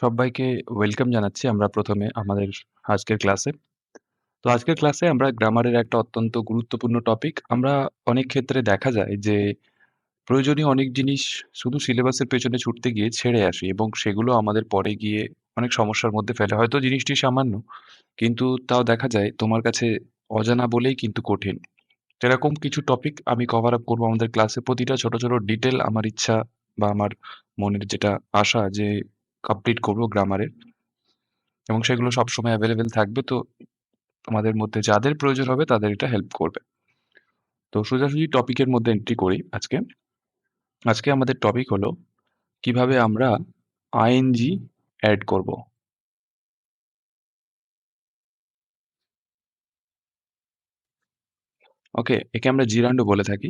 সবাইকে ওয়েলকাম জানাচ্ছি আমরা প্রথমে আমাদের আজকের ক্লাসে। তো আজকের ক্লাসে আমরা গ্রামারের একটা অত্যন্ত গুরুত্বপূর্ণ টপিক। আমরা অনেক ক্ষেত্রে দেখা যায় যে প্রয়োজনীয় অনেক জিনিস শুধু সিলেবাসের পেছনে ছুটতে গিয়ে ছেড়ে আসি এবং সেগুলো আমাদের পরে গিয়ে অনেক সমস্যার মধ্যে ফেলে। হয়তো জিনিসটি সামান্য, কিন্তু তাও দেখা যায় তোমার কাছে অজানা বলেই কিন্তু কঠিন। এরকম কিছু টপিক আমি কভার আপ করবো আমাদের ক্লাসে। প্রতিটা ছোট ছোট ডিটেল আমার ইচ্ছা বা আমার মনের যেটা আশা যে কমপ্লিট করবো গ্রামারের, এবং সেগুলো সবসময় অ্যাভেলেবেল থাকবে। তো তোমাদের মধ্যে যাদের প্রয়োজন হবে তাদের এটা হেল্প করবে। তো সোজাসুজি টপিকের মধ্যে এন্ট্রি করি আজকে। আজকে আমাদের টপিক হলো কিভাবে আমরা আইএনজি অ্যাড করব। ওকে, একে আমরা জিরান্ডো বলে থাকি,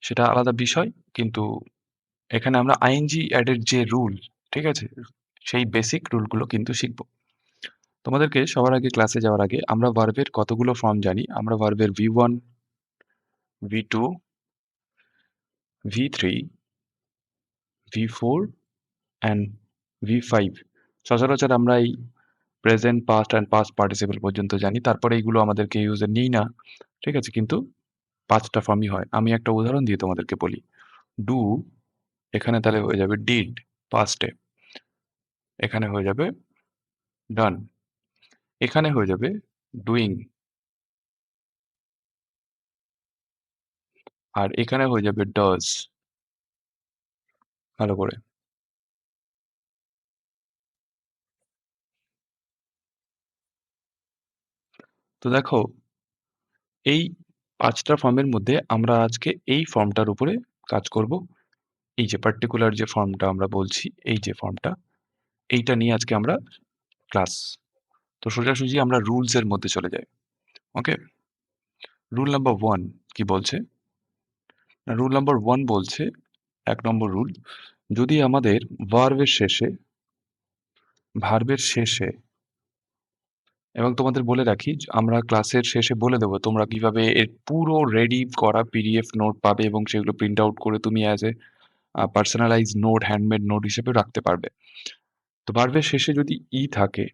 সেটা আলাদা বিষয়। কিন্তু এখানে আমরা আইএনজি অ্যাডের যে রুল, ঠিক আছে, সেই বেসিক রুলগুলো কিন্তু শিখবো। তোমাদেরকে সবার আগে, ক্লাসে যাওয়ার আগে, আমরা ভার্বের কতগুলো ফর্ম জানি? আমরা ভার্বের V1, V2, V3, V4 and V5 সচরাচর আমরা এই present, past and past participle পর্যন্ত জানি। তারপরে এইগুলো আমাদেরকে ইউজে নিই না, ঠিক আছে, কিন্তু 5টা ফর্মই হয়। আমি একটা উদাহরণ দিয়ে তোমাদেরকে বলি। ডু, এখানে তাহলে হয়ে যাবে ডিড পাস্টে, এখানে হয়ে যাবে ডান, এখানে হয়ে যাবে ডুইং, আর এখানে হয়ে যাবে ডাজ। ভালো করে। তো দেখো, এই 5টা ফর্মের মধ্যে আমরা আজকে এই ফর্মটার উপরে কাজ করব। এই যে পার্টিকুলার যে ফর্মটা আমরা বলছি, এই যে ফর্মটা, এইটা নিয়ে আজকে আমরা ক্লাস। তো সোজাসুজি আমরা রুলস এর মধ্যে চলে যাই। ওকে, রুল নাম্বার 1 কি বলছে? রুল নাম্বার 1 বলছে, 1 নম্বর রুল, যদি আমাদের ভার্বের শেষে, এবং তোমাদের বলে রাখি, আমরা ক্লাসের শেষে বলে দেবো তোমরা কিভাবে এর পুরো রেডি করা পিডিএফ নোট পাবে এবং সেগুলো প্রিন্ট আউট করে তুমি as a personalize note, handmade note হিসেবে রাখতে পারবে। তো ভার্বের শেষে যদি ই থাকে,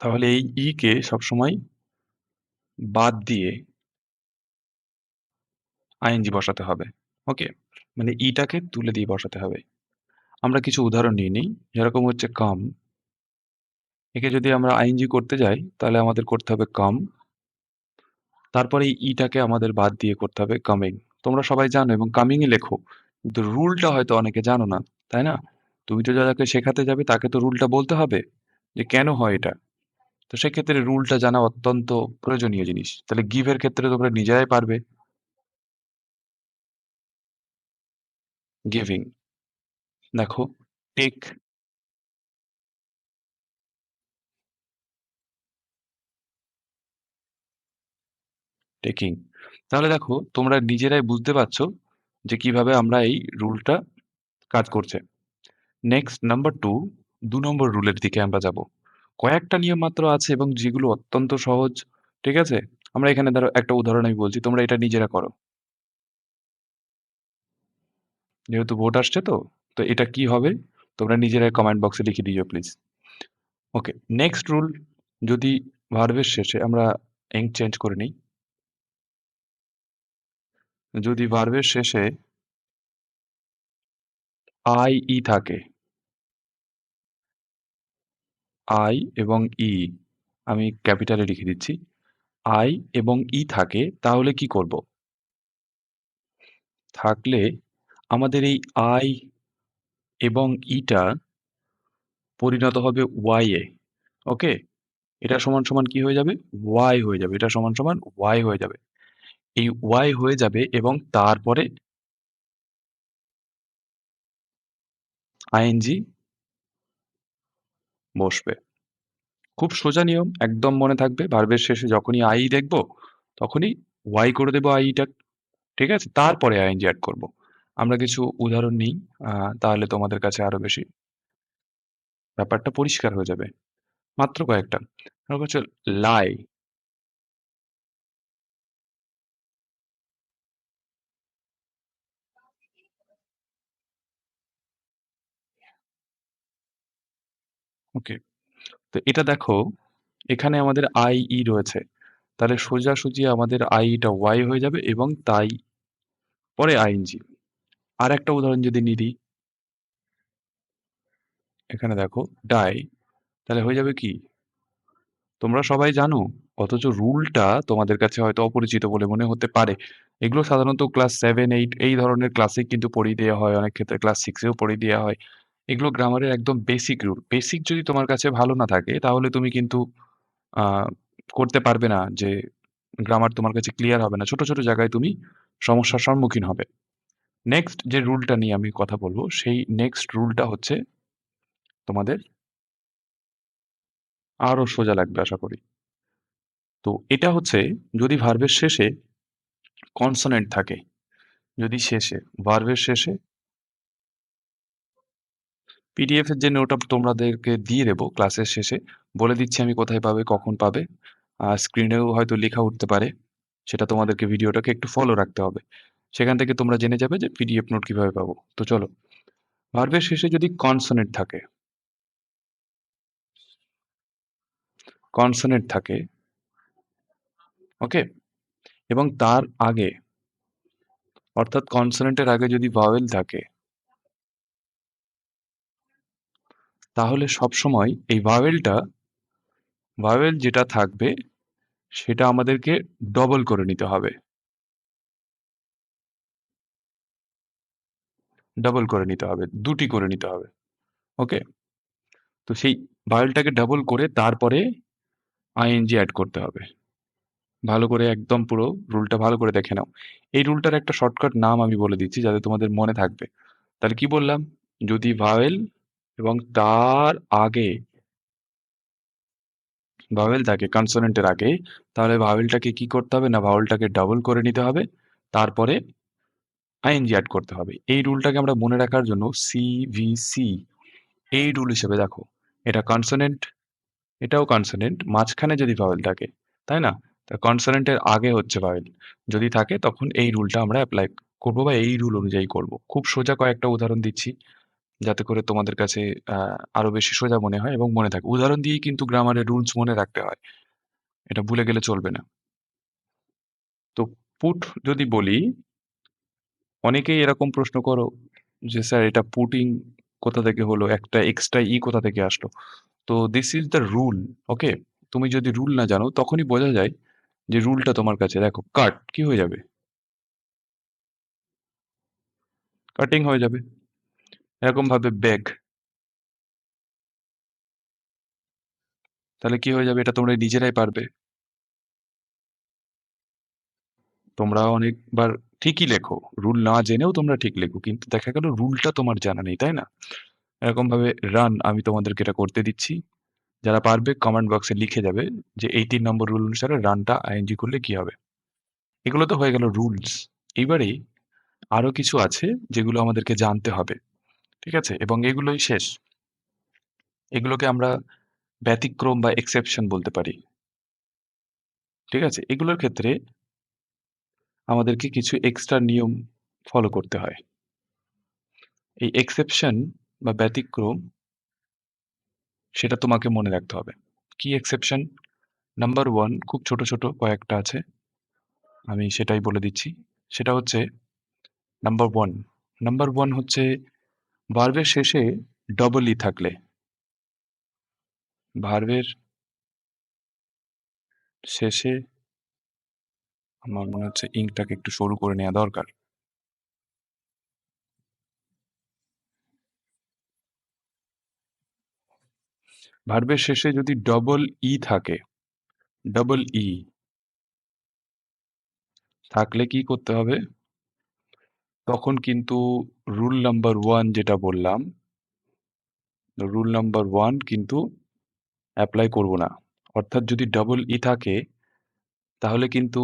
তাহলে এই ই কে সবসময় বাদ দিয়ে আইএনজি বসাতে হবে। ওকে, মানে ইটাকে তুলে দিয়ে বসাতে হবে। আমরা কিছু উদাহরণ নিয়ে নিই। যেরকম হচ্ছে কাম, একে যদি আমরা আইএনজি করতে যাই তাহলে আমাদের করতে হবে কাম, তারপরে এই ইটাকে আমাদের বাদ দিয়ে করতে হবে কামিং। তোমরা সবাই জানো এবং কামিংই লেখো, কিন্তু রুলটা হয়তো অনেকে জানো না, তাই না? তুমি তো যাকে শেখাতে যাবে তাকে তো রুলটা বলতে হবে যে কেন হয় এটা। তো সেক্ষেত্রে রুলটা জানা অত্যন্ত প্রয়োজনীয় জিনিস। তাহলে গিভের ক্ষেত্রে তোমরা নিজেরাই পারবে। গিভিং, দেখো, টেক, টেকিং। তাহলে দেখো, তোমরা নিজেরাই বুঝতে পারছো যে কিভাবে আমরা এই রুলটা কাজ করছে। নেক্সট নাম্বার 2, 2 নম্বর রুলের দিকে আমরা যাব। কয়েকটা নিয়ম মাত্র আছে এবং যেগুলো অত্যন্ত সহজ, ঠিক আছে? আমরা এখানে ধরো একটা উদাহরণ আমি বলছি, তোমরা এটা নিজেরা করো। যেহেতু ভোট আসছে, তো তো এটা কি হবে তোমরা নিজেরাই কমেন্ট বক্সে লিখে দিও প্লিজ। ওকে, নেক্সট রুল, যদি ভার্বের শেষে আমরা এন্ড চেঞ্জ করে নিই, যদি ভার্বের শেষে আই ই থাকে, আই এবং ই, আমি ক্যাপিটালে লিখে দিচ্ছি, আই এবং ই থাকে, তাহলে কি করব? থাকলে আমাদের এই আই এবং ইটা পরিণত হবে ওয়াই এ। ওকে, এটা সমান সমান কি হয়ে যাবে? ওয়াই হয়ে যাবে। এটা সমান সমান ওয়াই হয়ে যাবে। এই ওয়াই হয়ে যাবে এবং তারপরে আইএনজি বসবে। খুব সোজা নিয়ম, একদম মনে থাকবে। ভার্বের শেষে যখনই আই দেখবো তখনই ওয়াই করে দেবো আইটা, ঠিক আছে? তারপরে আইএনজি অ্যাড করব। আমরা কিছু উদাহরণ নিই, তাহলে তোমাদের কাছে আরো বেশি ব্যাপারটা পরিষ্কার হয়ে যাবে। মাত্র কয়েকটা। ধরো হচ্ছে লাই, ওকে। তো এটা দেখো, এখানে আমাদের আই, ই রয়েছে। তাহলে সোজাসুজি আমাদের আই টা ওয়াই হয়ে যাবে এবং তাই পরে আইএনজি। আরেকটা উদাহরণ যদি নিই, এখানে দেখো ডাই, তাহলে হয়ে যাবে কি? তোমরা সবাই জানো, অথচ রুলটা তোমাদের কাছে হয়তো অপরিচিত বলে মনে হতে পারে। এগুলো সাধারণত ক্লাস 7, 8 এই ধরনের ক্লাসে কিন্তু পড়িয়ে দেওয়া হয়। অনেক ক্ষেত্রে ক্লাস 6 এও পড়িয়ে দেওয়া হয়। এগুলো গ্রামারের একদম বেসিক রুল। বেসিক যদি তোমার কাছে ভালো না থাকে তাহলে তুমি কিন্তু আ করতে পারবে না, যে গ্রামার তোমার কাছে ক্লিয়ার হবে না। ছোট, ছোট জায়গায় তুমি সমস্যার সম্মুখীন হবে। নেক্সট যে রুলটা নিয়ে আমি কথা বলব, সেই নেক্সট রুলটা হচ্ছে তোমাদের আরো সোজা লাগবে আশা করি। তো এটা হচ্ছে, যদি ভার্বের শেষে কনসোনেন্ট থাকে, যদি শেষে ভার্বের শেষে পিডিএফ এর যে নোটটা তোমাদেরকে দিয়ে দেবো ক্লাসের শেষে, বলে দিচ্ছি আমি কোথায় পাবে, কখন পাবে। স্ক্রিনেও হয়তো লেখা উঠতে পারে। সেটা তোমাদেরকে ভিডিওটাকে একটু ফলো রাখতে হবে। সেখান থেকে তোমরা জেনে যাবে যে পিডিএফ নোট কিভাবে পাবো। তো চলো, ভার্বের শেষে যদি কনসোনেন্ট থাকে, কনসোনেন্ট থাকে, ওকে, এবং তার আগে, অর্থাৎ কনসোনেন্টের আগে যদি ভাওয়েল থাকে, তাহলে সবসময় এই ভাওয়েল যেটা থাকবে সেটা আমাদেরকে ডবল করে নিতে হবে। ডাবল করে নিতে হবে, দুটি করে নিতে হবে। ওকে। তো সেই ভাওয়েলটাকে ডাবল করে তারপরে আইএনজি অ্যাড করতে হবে। ভালো করে একদম পুরো রুলটা ভালো করে দেখে নাও। এই রুলটার একটা শর্টকাট নাম আমি বলে দিচ্ছি যাতে তোমাদের মনে থাকবে। তাহলে কি বললাম? যদি ভাওয়েল এবং তার আগে ভাওয়েল থাকে কনসোনেন্টের আগে, তাহলে ভাওয়েলটাকে কি করতে হবে না, ভাওয়েলটাকে ডাবল করে নিতে হবে, তারপরে আইএনজি অ্যাড করতে হবে। এই রুলটাকে আমরা মনে রাখার জন্য সিভিসি এই রুল হিসেবে দেখো, এটা কনসোনেন্ট, এটাও কনসোনেন্ট, মাঝখানে যদি ভাওয়েল থাকে, তাই না? তা কনসোনেন্টের আগে হচ্ছে ভাওয়েল। যদি থাকে তখন এই রুলটা আমরা অ্যাপ্লাই করবো বা এই রুল অনুযায়ী করব। খুব সোজা কয়েকটা উদাহরণ দিচ্ছি যাতে করে তোমাদের কাছে আরো বেশি সোজা মনে হয় এবং মনে থাকে। উদাহরণ দিয়েই কিন্তু গ্রামারের রুলস মনে রাখতে হয়। এটা ভুলে গেলে চলবে না। তো পুট যদি বলি, অনেকেই এরকম প্রশ্ন করো যে স্যার এটা পুটিং কোথা থেকে হলো? একটা এক্সট্রা ই কোথা থেকে আসলো? তো দিস ইজ দ্য রুল। ওকে? তুমি যদি রুল না জানো তখনই বোঝা যায় যে রুলটা তোমার কাছে। দেখো কাট কি হয়ে যাবে? কাটিং হয়ে যাবে। এরকম ভাবে বেক, তাহলে কি হয়ে যাবে? এটা তোমরা নিজেরাই পারবে। তোমরা অনেকবার ঠিকই লেখো। রুল না জেনেও তোমরা ঠিক লেখো। কিন্তু দেখা গেল রুলটা তোমার জানা নেই, তাই না? এরকম ভাবে রান আমি তোমাদেরকে এটা করতে দিচ্ছি। যারা পারবে কমেন্ট বক্সে লিখে যাবে যে 18 নম্বর রুল অনুসারে রানটা আইএনজি করলে কি হবে। এগুলো তো হয়ে গেল রুলস। এইবারে আরো কিছু আছে যেগুলো আমাদেরকে জানতে হবে। ঠিক আছে? এবং এগুলোই শেষ। এগুলোকে আমরা ব্যতিক্রম বা এক্সেপশন বলতে পারি। ঠিক আছে? এগুলোর ক্ষেত্রে আমাদেরকে কিছু এক্সট্রা নিয়ম ফলো করতে হয়। এই এক্সেপশন বা ব্যতিক্রম সেটা তোমাকে মনে রাখতে হবে। কি এক্সেপশন? নাম্বার 1 খুব ছোট, ছোট কয়েকটা আছে। আমি সেটাই বলে দিচ্ছি। সেটা হচ্ছে নাম্বার 1, নাম্বার 1 হচ্ছে ভার্বের শেষে ডবল ই থাকলে, ভার্বের শেষে, আমার মনে হচ্ছে ইঙ্কটাকে একটু সরু করে নেওয়া দরকার। ভার্বের শেষে যদি ডবল ই থাকে, ডবল ই থাকলে কি করতে হবে? তখন কিন্তু রুল নাম্বার 1 যেটা বললাম, রুল নাম্বার 1 কিন্তু অ্যাপ্লাই করব না। অর্থাৎ যদি ডবল ই থাকে তাহলে কিন্তু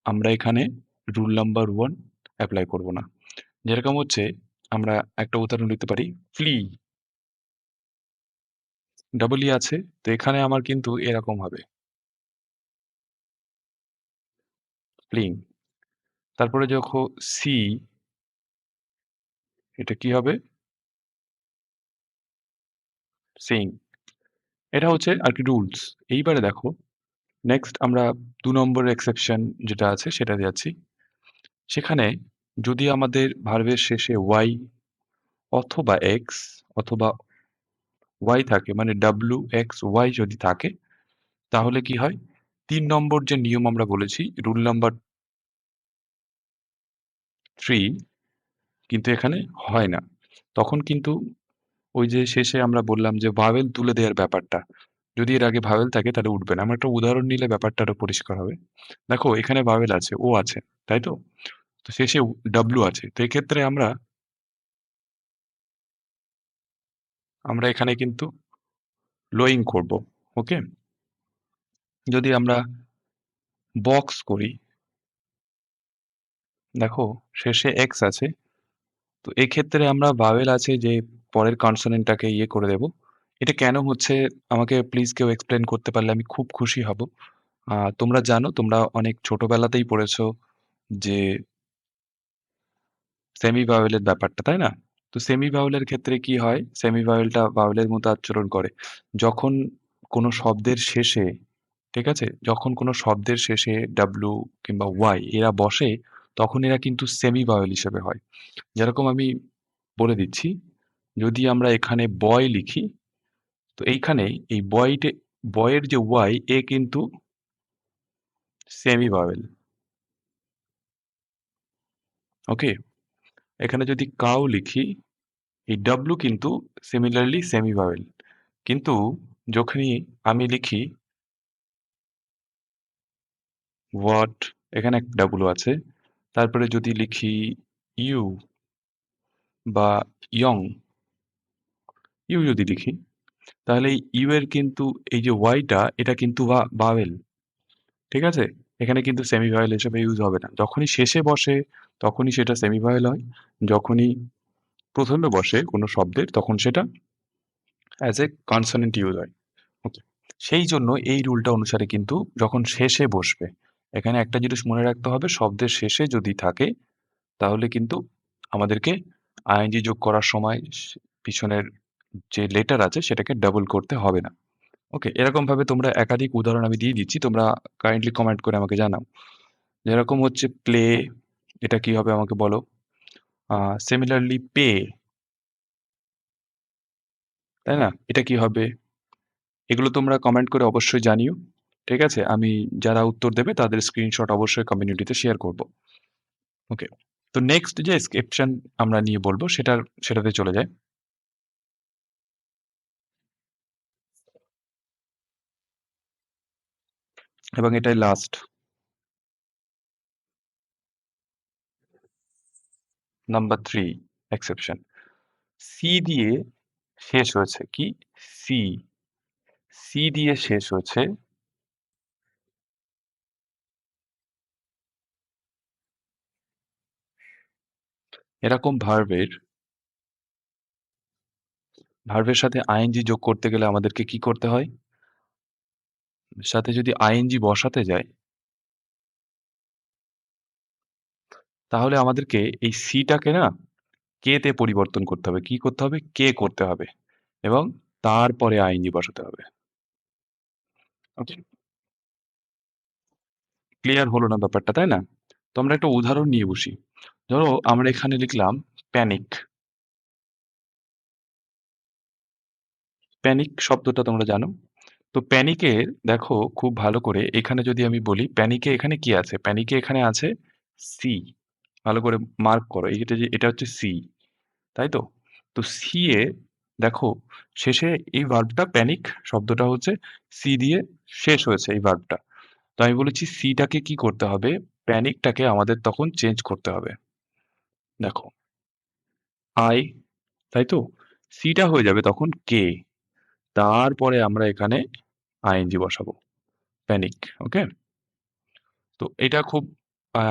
আমরা এখানে রুল নাম্বার 1 অ্যাপ্লাই করব না। যেরকম হচ্ছে, আমরা একটা উদাহরণ দিতে পারি, ফ্লি, ডবল ই আছে, তো এখানে আমার কিন্তু এরকম হবে, ফ্লিং। তারপরে যখন সি, এটা কি হবে? সিং। এটা হচ্ছে আরকি রুলস। এইবারে দেখো নেক্সট আমরা ২ নম্বরের এক্সেপশন যেটা আছে সেটাতে যাচ্ছি। সেখানে যদি আমাদের ভার্বের শেষে ওয়াই অথবা এক্স অথবা ওয়াই থাকে মানে WXY যদি থাকে তাহলে কি হয়? ৩ নম্বর যে নিয়ম আমরা বলেছি রুল নাম্বার 3 কিন্তু এখানে হয় না। তখন কিন্তু ওই যে শেষে আমরা বললাম যে ভাওয়েল তুলে দেওয়ার ব্যাপারটা, যদি এর আগে ভাওয়েল থাকে তাহলে উঠবে না। আমরা একটা উদাহরণ নিলে ব্যাপারটা আরো পরিষ্কার হবে। দেখো এখানে ভাওয়েল আছে, ও আছে, তাই তো? তো শেষে W আছে। তো এক্ষেত্রে আমরা এখানে কিন্তু লোয়িং করব। ওকে? যদি আমরা বক্স করি, দেখো শেষে এক্স আছে। তো এক্ষেত্রে আমরা ভাওয়েল আছে যে পরের কনসোনেন্টটাকে ইয়ে করে দেব। এটা কেন হচ্ছে আমাকে প্লিজ কেউ এক্সপ্লেইন করতে পারলে আমি খুব খুশি হব। তোমরা জানো তোমরা অনেক ছোটবেলাতেই পড়েছো যে সেমি ভাওয়েলের ব্যাপারটা, তাই না? তো সেমি ভাওয়েলের ক্ষেত্রে কি হয়? সেমি ভাওয়েলটা ভাওয়েলের মতো আচরণ করে। যখন কোনো শব্দের শেষে, ঠিক আছে? যখন কোনো শব্দের শেষে W কিংবা Y এরা বসে, তখন এরা কিন্তু সেমি ভাওয়েল হিসেবে হয়। যেরকম আমি বলে দিচ্ছি, যদি আমরা এখানে বয় লিখি, তো এইখানে এই বয়ের যে Y এ কিন্তু সেমি ভাওয়েল। ওকে? এখানে যদি কাউ লিখি, এই W কিন্তু সিমিলারলি সেমি ভাওয়েল। কিন্তু যখনই আমি লিখি হোয়াট, এখানে একটা ডাব্লু আছে। তারপরে যদি লিখি ইউ বা ইয়ং, ইউ যদি লিখি, তাহলে এই ইউ এর কিন্তু এই যে ওয়াইটা এটা কিন্তু ভাওয়েল। ঠিক আছে? এখানে কিন্তু সেমি ভাওয়েল হিসেবে ইউজ হবে না। যখনই শেষে বসে তখনই সেটা সেমি ভাওয়েল হয়। যখনই প্রথমে বসে কোনো শব্দের তখন সেটা অ্যাজ এ কনসোনেন্ট ইউজ হয়। ওকে। সেই জন্য এই রুলটা অনুসারে কিন্তু যখন শেষে বসবে, এখানে একটা জিনিস মনে রাখতে হবে, শব্দের শেষে যদি থাকে তাহলে কিন্তু আমাদেরকে আইএনজি যোগ করার সময় পিছনের যে লেটার আছে সেটাকে ডাবল করতে হবে না। ওকে, এরকম ভাবে তোমরা একাধিক উদাহরণ আমি দিয়ে দিচ্ছি, তোমরা কাইন্ডলি কমেন্ট করে আমাকে জানাও। যেরকম হচ্ছে প্লে, এটা কি হবে আমাকে বলো। সিমিলারলি পে, তাই না? এটা কি হবে? এগুলো তোমরা কমেন্ট করে অবশ্যই জানিও। ঠিক আছে? আমি যারা উত্তর দেবে তাদের স্ক্রিনশট অবশ্যই কমিউনিটিতে শেয়ার করব। ওকে। তো নেক্সট যে এক্সেপশন আমরা নিয়ে বলবো সেটাতে চলে যায়। এবং এটাই লাস্ট নাম্বার 3 এক্সেপশন। সি দিয়ে শেষ হয়েছে কি? সি, সি দিয়ে শেষ হয়েছে এরকম ভার্বের সাথে আইএনজি যোগ করতে গেলে আমাদেরকে কি করতে হয়? সাথে যদি আইএনজি বসাতে যায় তাহলে আমাদেরকে এই সিটাকে না কে তে পরিবর্তন করতে হবে। কি করতে হবে? কে করতে হবে এবং তারপরে আইএনজি বসাতে হবে। ওকে, ক্লিয়ার হলো না ব্যাপারটা, তাই না? তো আমরা একটা উদাহরণ নিয়ে বসি। ধরো আমরা এখানে লিখলাম প্যানিক। প্যানিক শব্দটা তোমরা জানো। তো প্যানিকে দেখো খুব ভালো করে, এখানে যদি আমি বলি প্যানিকে এখানে কি আছে? প্যানিকে এখানে আছে সি। ভালো করে মার্ক করো। এটা হচ্ছে সি, তাই তো? তো সি এ দেখো শেষে এই ভার্বটা প্যানিক শব্দটা হচ্ছে সি দিয়ে শেষ হয়েছে এই ভার্বটা। তো আমি বলেছি সিটাকে কি করতে হবে? প্যানিকটাকে আমাদের তখন চেঞ্জ করতে হবে। দেখো আই, তাই তো? সিটা হয়ে যাবে তখন কে। তারপরে আমরা এখানে আইএনজি বসাবো। প্যানিক। ওকে? তো এটা খুব আ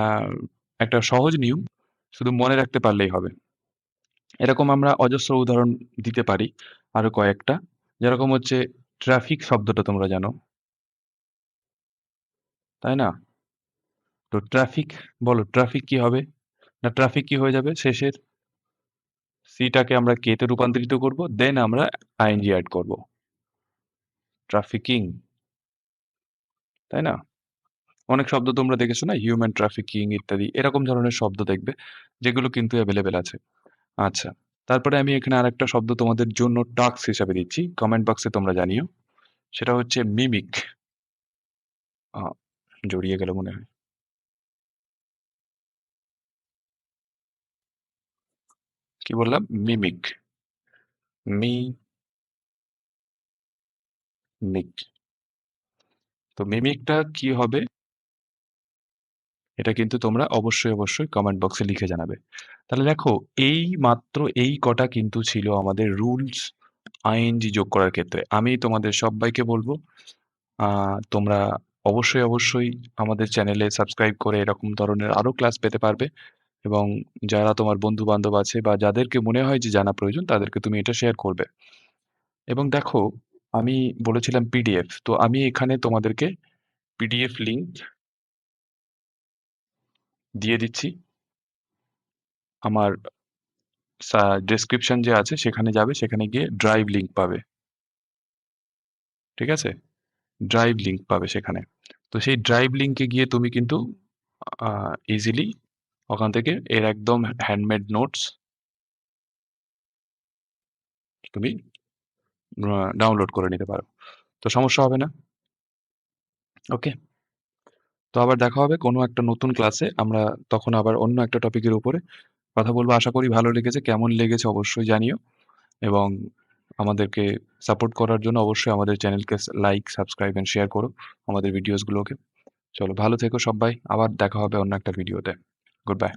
একটা সহজ নিয়ম। শুধু মনে রাখতে পারলেই হবে। এরকম আমরা অজস্র উদাহরণ দিতে পারি আরো কয়েকটা। যেরকম হচ্ছে ট্রাফিক শব্দটা তোমরা জানো, তাই না? তো ট্রাফিক, বলো ট্রাফিক কি হবে? না ট্রাফিক কি হয়ে যাবে? শেষের সি টাকে আমরা কে তে রূপান্তরিত করব, দেন আমরা আইএনজি এড করব। ট্রাফিকিং, তাই না? অনেক শব্দ তোমরা দেখেছো না? হিউম্যান ট্রাফিকিং ইত্যাদি এরকম ধরনের শব্দ দেখবে, যেগুলো কিন্তু এভেইলেবল আছে। আচ্ছা। তারপরে আমি এখানে আরেকটা শব্দ তোমাদের জন্য টাস্ক হিসাবে দিচ্ছি। কমেন্ট বক্সে তোমরা জানিও। সেটা হচ্ছে মিমিক। আ জড়িয়ে গেল মনে হয়। কি বললাম? মিমিক। মিমিক। তো মিমিকটা কি হবে? এটা কিন্তু তোমরা অবশ্যই কমেন্ট বক্সে লিখে জানাবে। তাহলে দেখো, এই মাত্র এই কটা কিন্তু ছিল আমাদের রুলস আইএনজি যোগ করার ক্ষেত্রে। আমি তোমাদের সব্বাইকে বলব, তোমরা অবশ্যই আমাদের চ্যানেলে সাবস্ক্রাইব করে এরকম ধরনের আরো ক্লাস পেতে পারবে, এবং যারা তোমার বন্ধু-বান্ধব আছে বা যাদেরকে মনে হয় যে জানা প্রয়োজন তাদেরকে তুমি এটা শেয়ার করবে। এবং দেখো, আমি বলেছিলাম পিডিএফ। তো আমি এখানে তোমাদেরকে পিডিএফ লিংক দিয়ে দিচ্ছি। আমার ডেসক্রিপশন যে আছে সেখানে যাবে, সেখানে গিয়ে ড্রাইভ লিংক পাবে। ঠিক আছে? ড্রাইভ লিংক পাবে সেখানে। তো সেই ড্রাইভ লিংকে গিয়ে তুমি কিন্তু ইজিলি ওখান থেকে এর একদম হ্যান্ডমেড নোটস তুমি ডাউনলোড করে নিতে পারো। তো সমস্যা হবে না। ওকে? তো আবার দেখা হবে কোনো একটা নতুন ক্লাসে। আমরা তখন আবার অন্য একটা টপিকের উপরে কথা বলবো। আশা করি ভালো লেগেছে। কেমন লেগেছে অবশ্যই জানিও, এবং আমাদেরকে সাপোর্ট করার জন্য অবশ্যই আমাদের চ্যানেলকে লাইক, সাবস্ক্রাইব এন্ড শেয়ার করো আমাদের ভিডিওস গুলোকে। চলো ভালো থেকো সবাই। আবার দেখা হবে অন্য একটা ভিডিওতে। Good bye.